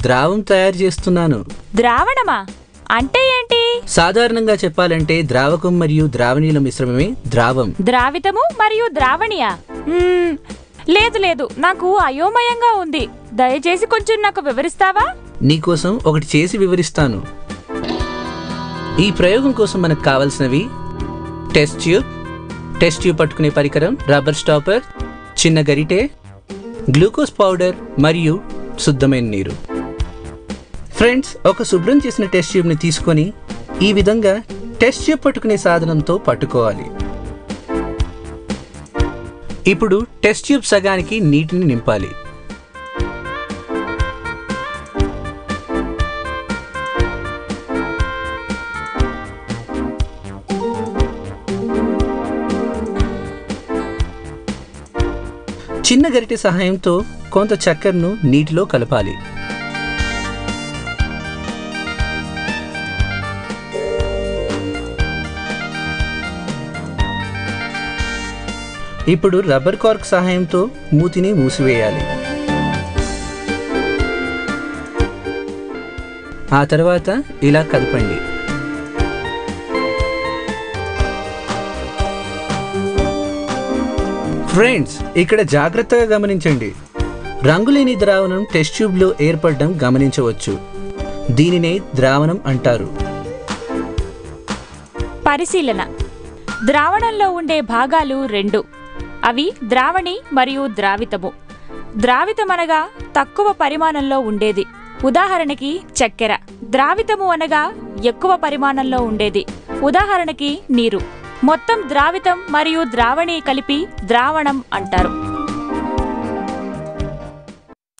ద్రావం తయారు చేస్తున్నాను. ద్రావణమా అంటే ఏంటి? సాధారణంగా చెప్పాలంటే ద్రావకం మరియు ద్రావణీయుల మిశ్రమమే ద్రావం. ద్రావితము మరియు ద్రావణియా? లేదు లేదు, నాకు అయోమయంగా ఉంది. దయచేసి కొంచెం నాకు వివరిస్తావా? నీకోసం ఒకటి చేసి వివరిస్తాను. ఈ ప్రయోగం కోసం మనకు కావలసినవి టెస్ట్ ట్యూబ్ పట్టుకునే పరికరం, రబ్బర్ స్టాపర్, చిన్న గరిటె, గ్లూకోజ్ పౌడర్ మరియు శుద్ధమైన నీరు. ఫ్రెండ్స్, ఒక శుభ్రం చేసిన టెస్ట్ ట్యూబ్ని తీసుకొని ఈ విధంగా టెస్ట్ ట్యూబ్ పట్టుకునే సాధనంతో పట్టుకోవాలి. ఇప్పుడు టెస్ట్ ట్యూబ్ సగానికి నీటిని నింపాలి. చిన్న గరిటె సహాయంతో కొంత చక్కెరను నీటిలో కలపాలి. ఇప్పుడు రబ్బర్ కార్క్ సహాయంతో మూతిని మూసివేయాలి. ఆ తర్వాత ఇలా కదపండి. ఫ్రెండ్స్, ఇక్కడ జాగ్రత్తగా గమనించండి. రంగులేని ద్రావణం టెస్ట్ ట్యూబ్లో ఏర్పడడం గమనించవచ్చు. దీనినే ద్రావణం అంటారు. పరిశీలన: ద్రావణంలో ఉండే భాగాలు రెండు. అవి ద్రావణి మరియు ద్రావితము. ద్రావితమనగా తక్కువ పరిమాణంలో ఉండేది, ఉదాహరణకి చక్కెర. ద్రావితము అనగా ఎక్కువ పరిమాణంలో ఉండేది, ఉదాహరణకి నీరు. మొత్తం ద్రావితం మరియు ద్రావణి కలిపి ద్రావణం అంటారు.